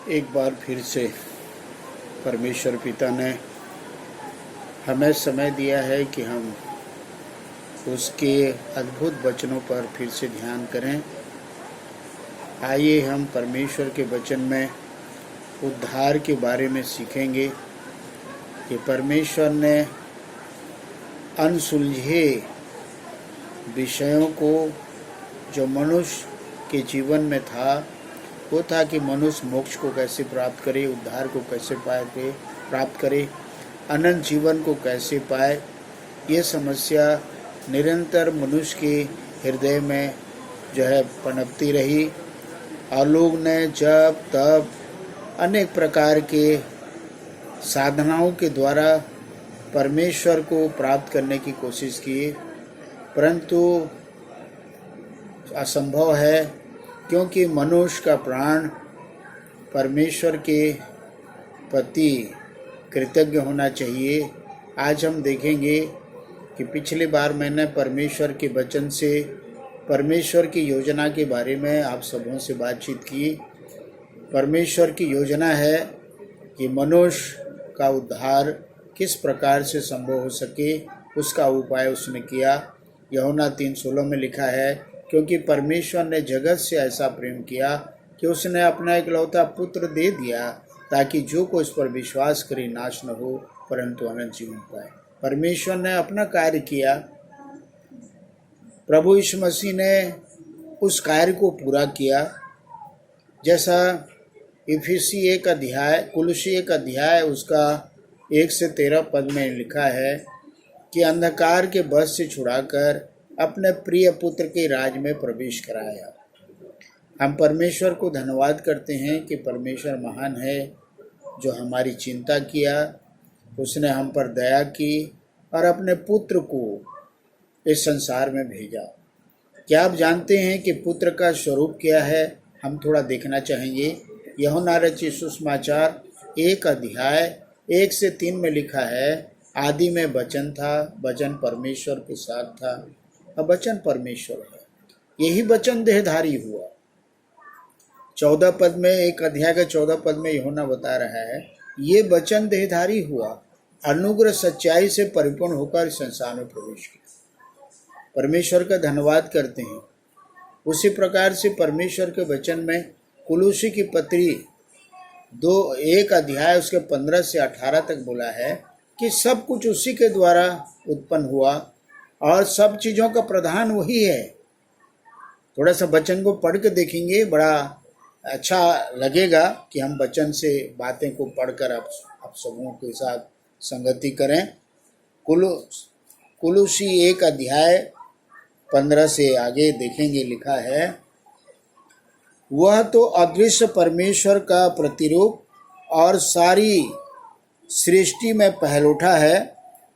एक बार फिर से परमेश्वर पिता ने हमें समय दिया है कि हम उसके अद्भुत वचनों पर फिर से ध्यान करें। आइए हम परमेश्वर के वचन में उद्धार के बारे में सीखेंगे कि परमेश्वर ने अनसुलझे विषयों को जो मनुष्य के जीवन में था वो था कि मनुष्य मोक्ष को कैसे प्राप्त करे, उद्धार को कैसे प्राप्त करे, अनंत जीवन को कैसे पाए। ये समस्या निरंतर मनुष्य के हृदय में जो है पनपती रही और लोग ने जब तब अनेक प्रकार के साधनाओं के द्वारा परमेश्वर को प्राप्त करने की कोशिश की, परंतु असंभव है, क्योंकि मनुष्य का प्राण परमेश्वर के प्रति कृतज्ञ होना चाहिए। आज हम देखेंगे कि पिछली बार मैंने परमेश्वर के वचन से परमेश्वर की योजना के बारे में आप सबों से बातचीत की। परमेश्वर की योजना है कि मनुष्य का उद्धार किस प्रकार से संभव हो सके, उसका उपाय उसने किया। यूहन्ना 3:16 में लिखा है, क्योंकि परमेश्वर ने जगत से ऐसा प्रेम किया कि उसने अपना इकलौता पुत्र दे दिया, ताकि जो कोई उस पर विश्वास करे नाश न हो परंतु अनंत जीवन पाए। परमेश्वर ने अपना कार्य किया, प्रभु यीशु मसीह ने उस कार्य को पूरा किया। जैसा इफिसी 1 अध्याय, कुलुसी 1 अध्याय उसका 1 से 13 पद में लिखा है कि अंधकार के बस से छुड़ाकर अपने प्रिय पुत्र के राज में प्रवेश कराया। हम परमेश्वर को धन्यवाद करते हैं कि परमेश्वर महान है, जो हमारी चिंता किया, उसने हम पर दया की और अपने पुत्र को इस संसार में भेजा। क्या आप जानते हैं कि पुत्र का स्वरूप क्या है? हम थोड़ा देखना चाहेंगे। यूहन्ना रचित सुसमाचार 1 अध्याय 1 से 3 में लिखा है, आदि में वचन था, वचन परमेश्वर के साथ था और वचन परमेश्वर है। यही वचन देहधारी हुआ। 14 पद में, 1 अध्याय के 14 पद में यूहन्ना बता रहा है, ये वचन देहधारी हुआ, अनुग्रह सच्चाई से परिपूर्ण होकर संसार में प्रवेश किया। परमेश्वर का धन्यवाद करते हैं। उसी प्रकार से परमेश्वर के वचन में कुलुसी की पत्री 1 अध्याय उसके 15 से 18 तक बोला है कि सब कुछ उसी के द्वारा उत्पन्न हुआ और सब चीज़ों का प्रधान वही है। थोड़ा सा वचन को पढ़ के देखेंगे, बड़ा अच्छा लगेगा कि हम वचन से बातें को पढ़कर आप सबों के साथ संगति करें। कुलुसी 1 अध्याय 15 से आगे देखेंगे, लिखा है, वह तो अदृश्य परमेश्वर का प्रतिरूप और सारी सृष्टि में पहलौठा है,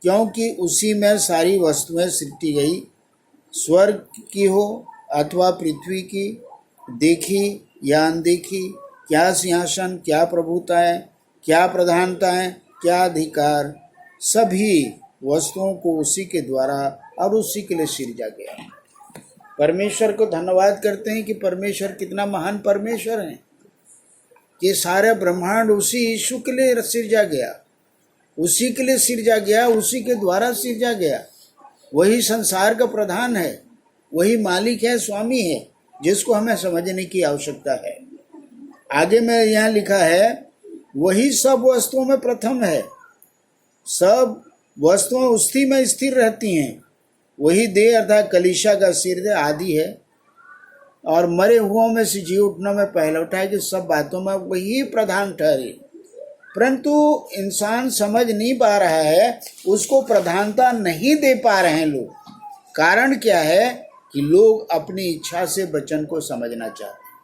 क्योंकि उसी में सारी वस्तुएं सृष्टि गई, स्वर्ग की हो अथवा पृथ्वी की, देखी या अनदेखी, क्या सिंहासन, क्या प्रभुताएं, क्या प्रधानताएं, क्या अधिकार, सभी वस्तुओं को उसी के द्वारा और उसी के लिए सिरजा गया। परमेश्वर को धन्यवाद करते हैं कि परमेश्वर कितना महान परमेश्वर है कि सारे ब्रह्मांड उसी यीशु के लिए सिरजा गया, उसी के लिए सिरजा गया, उसी के द्वारा सिरजा गया। वही संसार का प्रधान है, वही मालिक है, स्वामी है, जिसको हमें समझने की आवश्यकता है। आगे में यहाँ लिखा है, वही सब वस्तुओं में प्रथम है, सब वस्तुएं उसी में स्थिर रहती हैं। वही देह अर्थात कलीसिया का सिर आदि है और मरे हुओं में से जी उठने में पहलौठा है कि सब बातों में वही प्रधान ठहरे। परंतु इंसान समझ नहीं पा रहा है, उसको प्रधानता नहीं दे पा रहे हैं लोग। कारण क्या है कि लोग अपनी इच्छा से वचन को समझना चाहते हैं।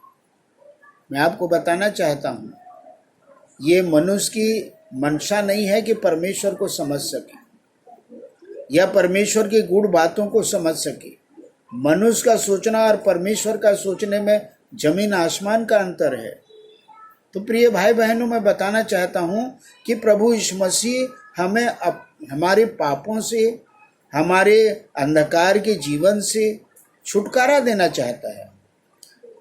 मैं आपको बताना चाहता हूँ, ये मनुष्य की मंशा नहीं है कि परमेश्वर को समझ सके या परमेश्वर की गूढ़ बातों को समझ सके। मनुष्य का सोचना और परमेश्वर का सोचने में जमीन आसमान का अंतर है। तो प्रिय भाई बहनों, मैं बताना चाहता हूँ कि प्रभु यीशु मसीह हमें हमारे पापों से, हमारे अंधकार के जीवन से छुटकारा देना चाहता है।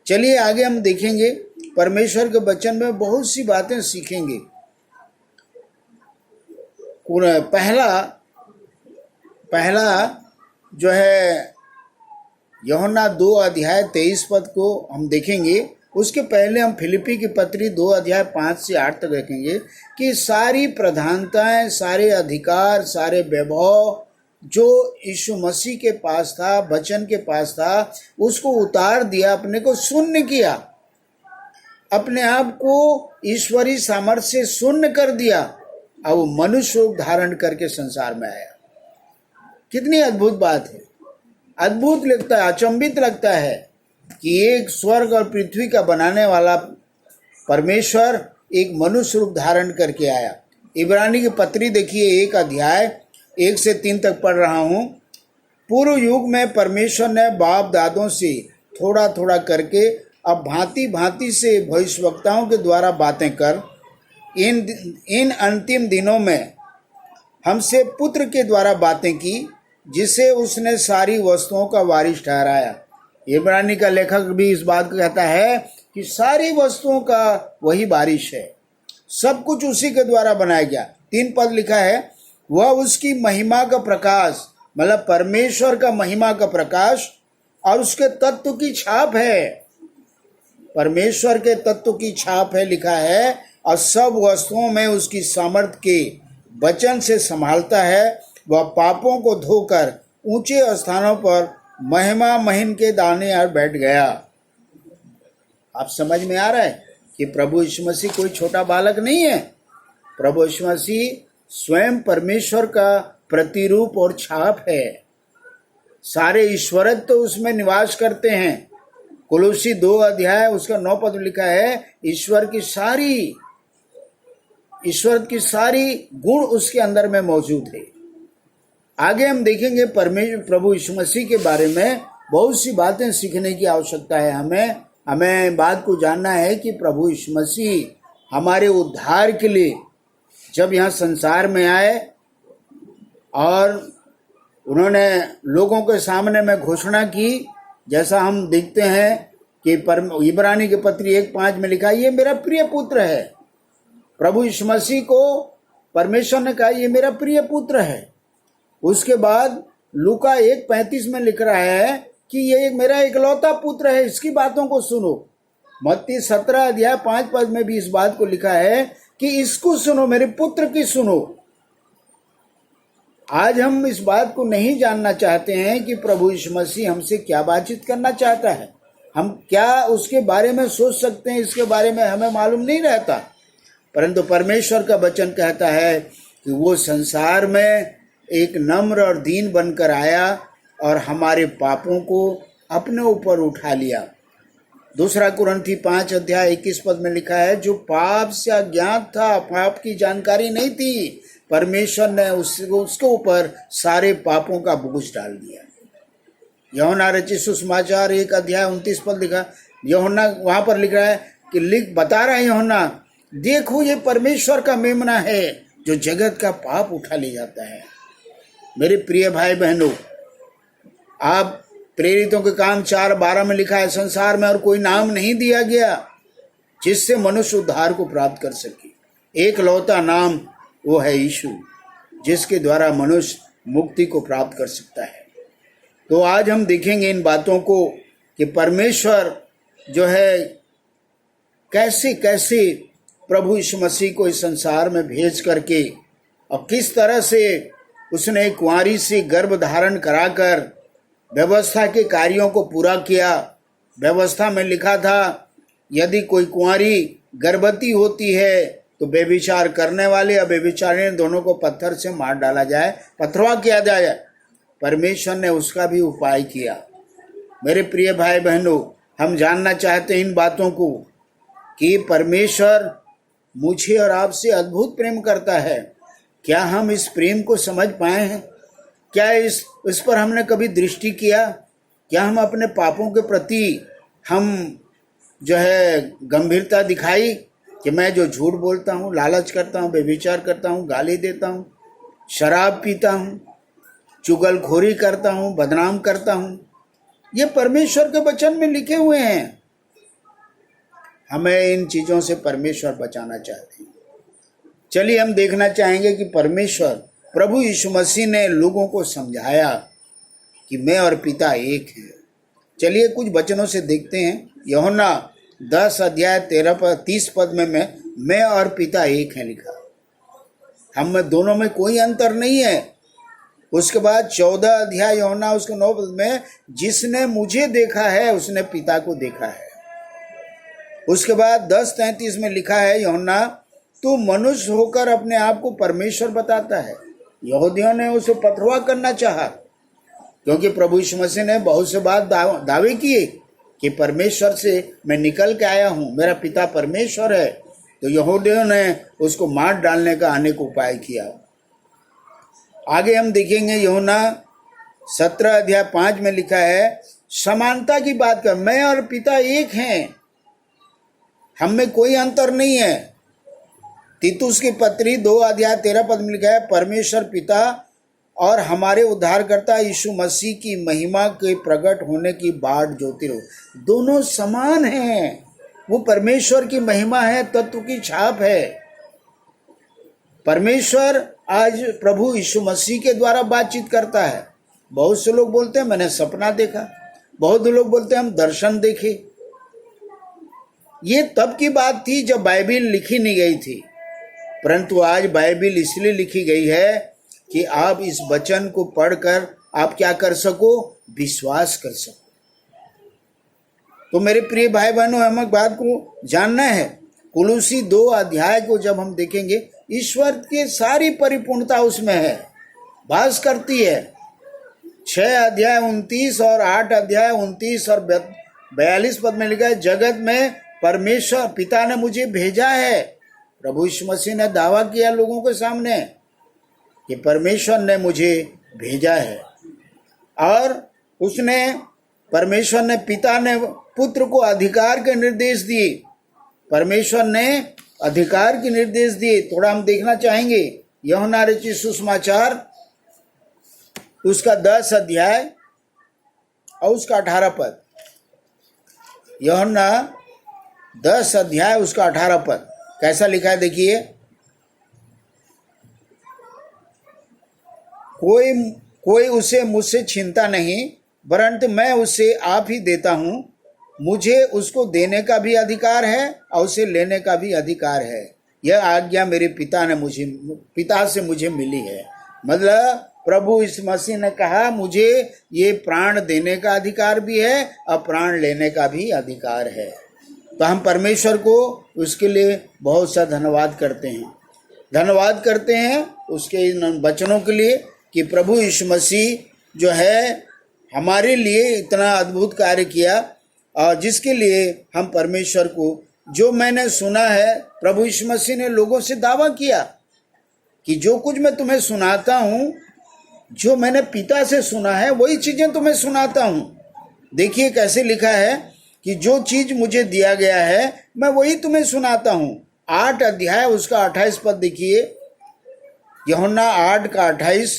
चलिए आगे हम देखेंगे परमेश्वर के वचन में बहुत सी बातें सीखेंगे। पहला जो है यूहन्ना 2:23 को हम देखेंगे। उसके पहले हम फिलिप्पी की पत्री 2:5 से 8 तक देखेंगे कि सारी प्रधानताएं, सारे अधिकार, सारे वैभव जो यीशु मसीह के पास था, वचन के पास था, उसको उतार दिया, अपने को शून्य किया, अपने आप को ईश्वरीय सामर्थ्य से शून्य कर दिया। अब वो मनुष्य रूप धारण करके संसार में आया। कितनी अद्भुत बात है। अद्भुत लगता है, अचंभित लगता है कि एक स्वर्ग और पृथ्वी का बनाने वाला परमेश्वर एक मनुष्य रूप धारण करके आया। इब्रानी की पत्री देखिए, 1:1 से 3 तक पढ़ रहा हूँ। पूर्व युग में परमेश्वर ने बाप दादों से थोड़ा थोड़ा करके अब भांति भांति से भविष्यवक्ताओं के द्वारा बातें कर इन अंतिम दिनों में हमसे पुत्र के द्वारा बातें की, जिसे उसने सारी वस्तुओं का वारिस ठहराया। इब्रानी का लेखक भी इस बात को कहता है कि सारी वस्तुओं का वही वारिस है, सब कुछ उसी के द्वारा बनाया गया। 3 पद लिखा है, वह उसकी महिमा का प्रकाश, मतलब परमेश्वर का महिमा का प्रकाश और उसके तत्व की छाप है। परमेश्वर के तत्व की छाप है लिखा है, और सब वस्तुओं में उसकी सामर्थ्य के वचन से संभालता है। वह पापों को धोकर ऊंचे स्थानों पर महिमा महिन के दाने और बैठ गया। आप समझ में आ रहा है कि प्रभु यीशु मसीह कोई छोटा बालक नहीं है। प्रभु यीशु मसीह स्वयं परमेश्वर का प्रतिरूप और छाप है। सारे ईश्वरत्व तो उसमें निवास करते हैं। कुलुसी 2 उसका 9 पद लिखा है, ईश्वर की सारी गुण उसके अंदर में मौजूद है। आगे हम देखेंगे प्रभु यीशु मसीह के बारे में बहुत सी बातें सीखने की आवश्यकता है। हमें बात को जानना है कि प्रभु यीशु मसीह हमारे उद्धार के लिए जब यहाँ संसार में आए और उन्होंने लोगों के सामने में घोषणा की, जैसा हम देखते हैं कि इब्रानी के पत्री 1:5 में लिखा, ये मेरा प्रिय पुत्र है। प्रभु यीशु मसीह को परमेश्वर ने कहा, ये मेरा प्रिय पुत्र है। उसके बाद लूका 1:35 में लिख रहा है कि ये मेरा इकलौता पुत्र है, इसकी बातों को सुनो। मत्ती 17:5 में भी इस बात को लिखा है कि इसको सुनो, मेरे पुत्र की सुनो। आज हम इस बात को नहीं जानना चाहते हैं कि प्रभु यीशु मसीह हमसे क्या बातचीत करना चाहता है। हम क्या उसके बारे में सोच सकते हैं, इसके बारे में हमें मालूम नहीं रहता। परंतु परमेश्वर का वचन कहता है कि वो संसार में एक नम्र और दीन बनकर आया और हमारे पापों को अपने ऊपर उठा लिया। 2 कुरिन्थी 5:21 में लिखा है, जो पाप से अज्ञात था, पाप की जानकारी नहीं थी, परमेश्वर ने उसके ऊपर सारे पापों का बोझ डाल दिया। यूहन्ना रचित सुसमाचार 1:29 लिखा, यूहन्ना वहां पर लिख रहा है कि बता रहा है यूहन्ना, देखो ये परमेश्वर का मेमना है जो जगत का पाप उठा ले जाता है। मेरे प्रिय भाई बहनों, आप प्रेरितों के काम 4:12 में लिखा है, संसार में और कोई नाम नहीं दिया गया जिससे मनुष्य उद्धार को प्राप्त कर सके। एक लौता नाम वो है यीशु, जिसके द्वारा मनुष्य मुक्ति को प्राप्त कर सकता है। तो आज हम देखेंगे इन बातों को कि परमेश्वर जो है कैसे कैसे प्रभु यीशु मसीह को इस संसार में भेज करके और किस तरह से उसने एक कुंवारी से गर्भ धारण कराकर व्यवस्था के कार्यों को पूरा किया। व्यवस्था में लिखा था, यदि कोई कुंवारी गर्भवती होती है तो व्यभिचार करने वाले और व्यभिचारिणी दोनों को पत्थर से मार डाला जाए, पथरवा किया जाए। परमेश्वर ने उसका भी उपाय किया। मेरे प्रिय भाई बहनों, हम जानना चाहते हैं इन बातों को कि परमेश्वर मुझे और आपसे अद्भुत प्रेम करता है। क्या हम इस प्रेम को समझ पाए हैं? क्या इस पर हमने कभी दृष्टि किया? क्या हम अपने पापों के प्रति हम जो है गंभीरता दिखाई कि मैं जो झूठ बोलता हूँ, लालच करता हूँ, व्यभिचार करता हूँ, गाली देता हूँ, शराब पीता हूँ, चुगलखोरी करता हूँ, बदनाम करता हूँ? ये परमेश्वर के वचन में लिखे हुए हैं। हमें इन चीज़ों से परमेश्वर बचाना चाहते हैं। चलिए हम देखना चाहेंगे कि परमेश्वर प्रभु यीशु मसीह ने लोगों को समझाया कि मैं और पिता एक हैं। चलिए कुछ वचनों से देखते हैं। यूहन्ना 10 अध्याय 30 पद में मैं और पिता एक हैं लिखा। हम में दोनों में कोई अंतर नहीं है। उसके बाद 14 अध्याय यूहन्ना उसके 9 पद में जिसने मुझे देखा है उसने पिता को देखा है। उसके बाद 10:33 में लिखा है यूहन्ना तू मनुष्य होकर अपने आप को परमेश्वर बताता है। यहूदियों ने उसे पथरवा करना चाहा क्योंकि प्रभु यीशु मसीह ने बहुत से बात दावे किए कि परमेश्वर से मैं निकल के आया हूँ, मेरा पिता परमेश्वर है। तो यहूदियों ने उसको मार डालने का अनेक उपाय किया। आगे हम देखेंगे यूहन्ना 17 अध्याय 5 में लिखा है समानता की बात कर, मैं और पिता एक हैं, हम में कोई अंतर नहीं है। तीतुस की पत्री 2 अध्याय 13 पद में लिखा है परमेश्वर पिता और हमारे उद्धारकर्ता यीशु मसीह की महिमा के प्रकट होने की बाट जोती रहो। दोनों समान हैं। वो परमेश्वर की महिमा है, तत्व की छाप है। परमेश्वर आज प्रभु यीशु मसीह के द्वारा बातचीत करता है। बहुत से लोग बोलते हैं मैंने सपना देखा, बहुत लोग बोलते हैं हम दर्शन देखे। ये तब की बात थी जब बाइबिल लिखी नहीं गई थी, परंतु आज बाइबिल इसलिए लिखी गई है कि आप इस वचन को पढ़कर आप क्या कर सको, विश्वास कर सको। तो मेरे प्रिय भाई बहनों, हमें एक बात को जानना है। कुलुसी 2 अध्याय को जब हम देखेंगे, ईश्वर की सारी परिपूर्णता उसमें है, वास करती है। 6 अध्याय 29 और 8 अध्याय 29 और 42 पद में लिखा है जगत में परमेश्वर पिता ने मुझे भेजा है। प्रभु यीशु मसीह ने दावा किया लोगों के सामने कि परमेश्वर ने मुझे भेजा है। और परमेश्वर ने पिता ने पुत्र को अधिकार के निर्देश दिए। परमेश्वर ने अधिकार के निर्देश दिए। थोड़ा हम देखना चाहेंगे यूहन्ना रचित सुसमाचार उसका 10 अध्याय और उसका 18 पद। यूहन्ना 10 अध्याय उसका 18 पद कैसा लिखा है देखिए। कोई उसे मुझसे छीनता नहीं, परंतु मैं उसे आप ही देता हूँ। मुझे उसको देने का भी अधिकार है और उसे लेने का भी अधिकार है। यह आज्ञा मेरे पिता से मुझे मिली है। मतलब प्रभु इस मसीह ने कहा मुझे ये प्राण देने का अधिकार भी है और प्राण लेने का भी अधिकार है। तो हम परमेश्वर को उसके लिए बहुत सा धन्यवाद करते हैं उसके इन वचनों के लिए कि प्रभु यीशु मसीह जो है हमारे लिए इतना अद्भुत कार्य किया और जिसके लिए हम परमेश्वर को, जो मैंने सुना है, प्रभु यीशु मसीह ने लोगों से दावा किया कि जो कुछ मैं तुम्हें सुनाता हूँ, जो मैंने पिता से सुना है वही चीज़ें तुम्हें सुनाता हूँ। देखिए कैसे लिखा है कि जो चीज़ मुझे दिया गया है मैं वही तुम्हें सुनाता हूँ। 8 अध्याय उसका 28 पद देखिए। यूहन्ना 8 का 28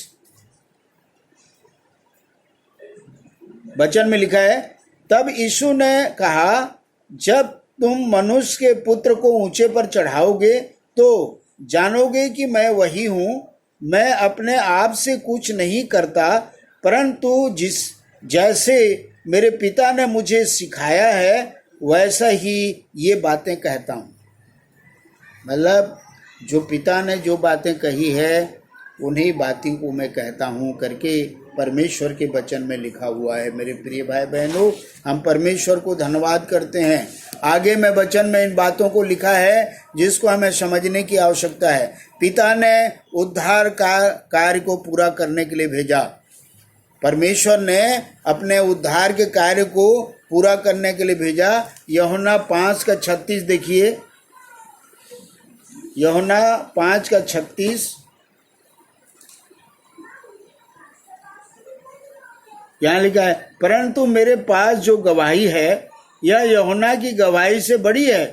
वचन में लिखा है तब यीशु ने कहा जब तुम मनुष्य के पुत्र को ऊंचे पर चढ़ाओगे तो जानोगे कि मैं वही हूँ। मैं अपने आप से कुछ नहीं करता, परंतु जैसे मेरे पिता ने मुझे सिखाया है वैसा ही ये बातें कहता हूँ। मतलब जो पिता ने जो बातें कही है उन्हीं बातों को मैं कहता हूँ करके परमेश्वर के वचन में लिखा हुआ है। मेरे प्रिय भाई बहनों, हम परमेश्वर को धन्यवाद करते हैं। आगे में वचन में इन बातों को लिखा है जिसको हमें समझने की आवश्यकता है। पिता ने उद्धार का कार्य को पूरा करने के लिए भेजा। परमेश्वर ने अपने उद्धार के कार्य को पूरा करने के लिए भेजा। यूहन्ना 5 का 36 देखिए। यूहन्ना 5 का 36 यहाँ लिखा है परंतु मेरे पास जो गवाही है यह यूहन्ना की गवाही से बड़ी है,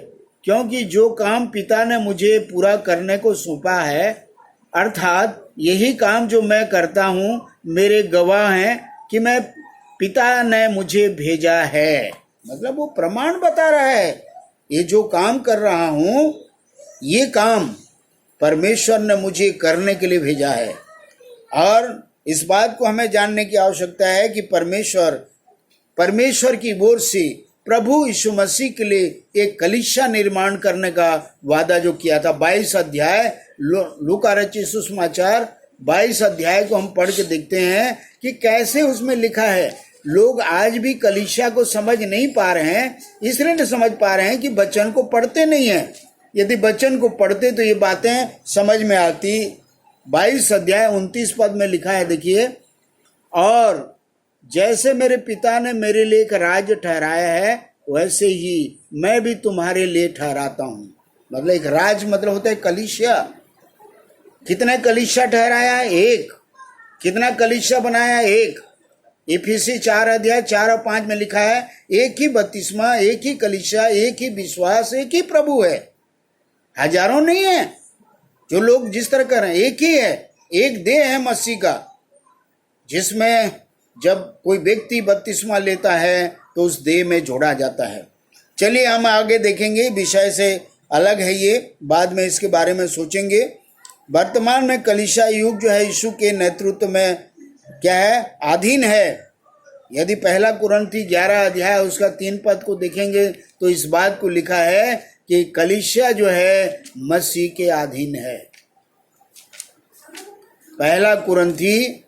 क्योंकि जो काम पिता ने मुझे पूरा करने को सौंपा है, अर्थात यही काम जो मैं करता हूँ, मेरे गवाह हैं कि मैं पिता ने मुझे भेजा है। मतलब वो प्रमाण बता रहा है ये जो काम कर रहा हूँ, ये काम परमेश्वर ने मुझे करने के लिए भेजा है। और इस बात को हमें जानने की आवश्यकता है कि परमेश्वर की ओर से प्रभु यीशु मसीह के लिए एक कलीसिया निर्माण करने का वादा जो किया था। 22 अध्याय लूका रचित सुसमाचार 22 अध्याय को हम पढ़ के देखते हैं कि कैसे उसमें लिखा है। लोग आज भी कलीसिया को समझ नहीं पा रहे हैं, इसलिए नहीं समझ पा रहे हैं कि वचन को पढ़ते नहीं हैं। यदि वचन को पढ़ते तो ये बातें समझ में आती। 22 अध्याय 29 पद में लिखा है, देखिए, और जैसे मेरे पिता ने मेरे लिए एक राज्य ठहराया है, वैसे ही मैं भी तुम्हारे लिए ठहराता हूँ। मतलब एक राज मतलब होता है कलीसिया। कितने कलीसिया ठहराया है? एक। कितना कलीसिया बनाया? एक। इफिसी 4 अध्याय 4 और 5 में लिखा है, एक ही बपतिस्मा, एक ही कलीसिया, एक ही विश्वास, एक ही प्रभु है। हजारों नहीं है जो लोग जिस तरह कर रहे हैं, एक ही है। एक देह है मसीह का, जिसमें जब कोई व्यक्ति बपतिस्मा लेता है तो उस देह में जोड़ा जाता है। चलिए हम आगे देखेंगे, विषय से अलग है ये, बाद में इसके बारे में सोचेंगे। वर्तमान में कलीसिया युग जो है यीशु के नेतृत्व में क्या है? अधीन है। यदि पहला कुरिन्थी 11 अध्याय उसका 3 पद को देखेंगे तो इस बात को लिखा है कि कलीसिया जो है मसीह के अधीन है। पहला कुरिन्थी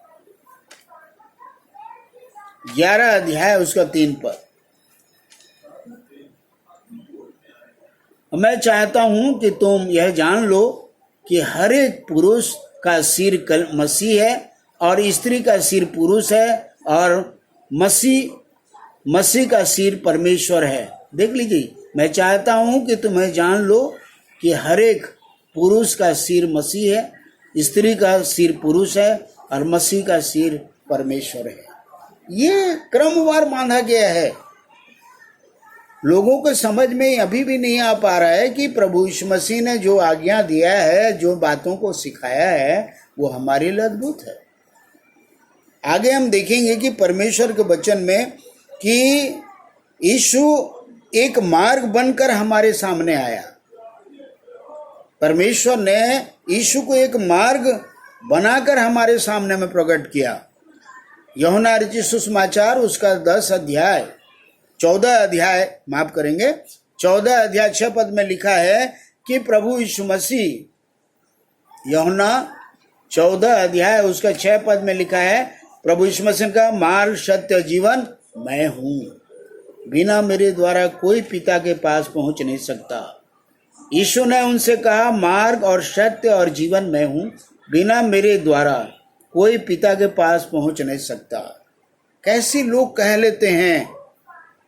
11 अध्याय उसका 3 पद। मैं चाहता हूं कि तुम यह जान लो कि हर एक पुरुष का सिर मसीह है और स्त्री का सिर पुरुष है और मसीह का सिर परमेश्वर है। देख लीजिए, मैं चाहता हूं कि तुम्हें जान लो कि हर एक पुरुष का सिर मसीह है, स्त्री का सिर पुरुष है और मसीह का सिर परमेश्वर है। ये क्रमवार बांधा गया है। लोगों को समझ में अभी भी नहीं आ पा रहा है कि प्रभु यीशु मसीह ने जो आज्ञा दिया है, जो बातों को सिखाया है, वो हमारे लिए अद्भुत है। आगे हम देखेंगे कि परमेश्वर के वचन में कि यीशु एक मार्ग बनकर हमारे सामने आया। परमेश्वर ने यीशु को एक मार्ग बनाकर हमारे सामने में प्रकट किया। यूहन्ना रचित सुसमाचार उसका 10 अध्याय 14 अध्याय 14 अध्याय 6 पद में लिखा है कि प्रभु यीशु मसीह, यूहन्ना 14 अध्याय उसका 6 पद में लिखा है, प्रभु यीशु मसीह का मार्ग सत्य जीवन मैं हूँ, बिना मेरे द्वारा कोई पिता के पास पहुंच नहीं सकता। यीशु ने उनसे कहा, मार्ग और सत्य और जीवन मैं हूँ, बिना मेरे द्वारा कोई पिता के पास पहुंच नहीं सकता। कैसे लोग कह लेते हैं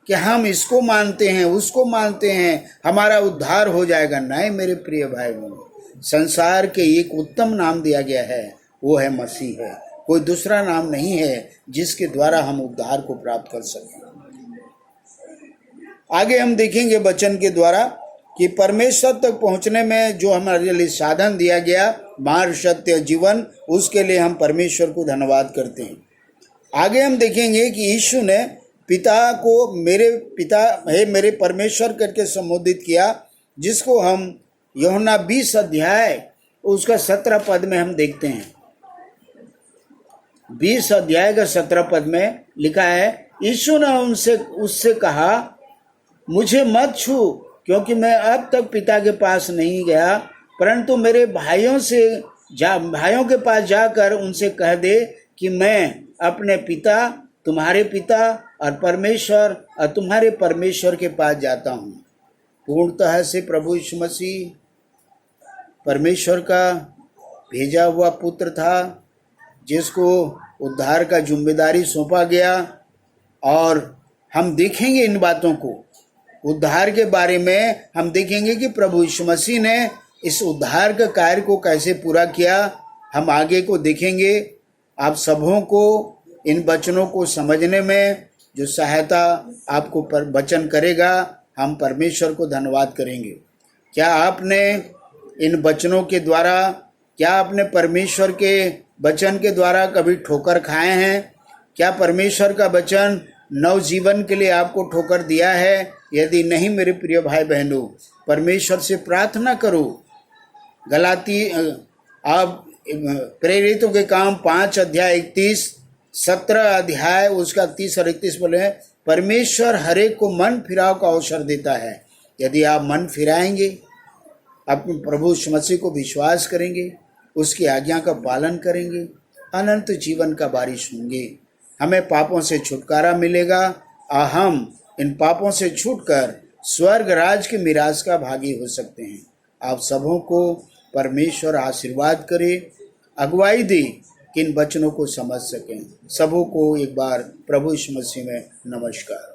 कि हम इसको मानते हैं, उसको मानते हैं, हमारा उद्धार हो जाएगा। नहीं मेरे प्रिय भाई बहनों, संसार के एक उत्तम नाम दिया गया है, वो है मसीह है। कोई दूसरा नाम नहीं है जिसके द्वारा हम उद्धार को प्राप्त कर सकें। आगे हम देखेंगे वचन के द्वारा कि परमेश्वर तक पहुंचने में जो हमारे लिए साधन दिया गया, मार्ग सत्य जीवन, उसके लिए हम परमेश्वर को धन्यवाद करते हैं। आगे हम देखेंगे कि यीशु ने पिता को मेरे पिता है मेरे परमेश्वर करके संबोधित किया, जिसको हम यूहन्ना 20 अध्याय उसका 17 पद में हम देखते हैं। 20 अध्याय का 17 पद में लिखा है, यीशु ने उससे कहा, मुझे मत छू, क्योंकि मैं अब तक पिता के पास नहीं गया, परंतु मेरे भाइयों के पास जाकर उनसे कह दे कि मैं अपने पिता, तुम्हारे पिता और परमेश्वर और तुम्हारे परमेश्वर के पास जाता हूँ। पूर्णतः से प्रभु यीशु मसीह परमेश्वर का भेजा हुआ पुत्र था, जिसको उद्धार का जिम्मेदारी सौंपा गया। और हम देखेंगे इन बातों को, उद्धार के बारे में हम देखेंगे कि प्रभु यीशु मसीह ने इस उद्धार के कार्य को कैसे पूरा किया। हम आगे को देखेंगे। आप सबों को इन वचनों को समझने में जो सहायता आपको वचन करेगा, हम परमेश्वर को धन्यवाद करेंगे। क्या आपने इन वचनों के द्वारा, क्या आपने परमेश्वर के वचन के द्वारा कभी ठोकर खाए हैं? क्या परमेश्वर का वचन नव जीवन के लिए आपको ठोकर दिया है? यदि नहीं मेरे प्रिय भाई बहनों, परमेश्वर से प्रार्थना करो। गलाती आप प्रेरितों के काम 5 अध्याय 31, 17 अध्याय उसका 30 और 31 बोले हैं, परमेश्वर हरेक को मन फिराव का अवसर देता है। यदि आप मन फिराएंगे, अपने प्रभु यीशु मसीह को विश्वास करेंगे, उसकी आज्ञा का पालन करेंगे, अनंत जीवन का बारिश होंगे। हमें पापों से छुटकारा मिलेगा और हम इन पापों से छूटकर स्वर्ग राज के मिराज का भागी हो सकते हैं। आप सबों को परमेश्वर आशीर्वाद करे, अगुवाई दे कि इन वचनों को समझ सकें। सबों को एक बार प्रभु यीशु मसीह में नमस्कार।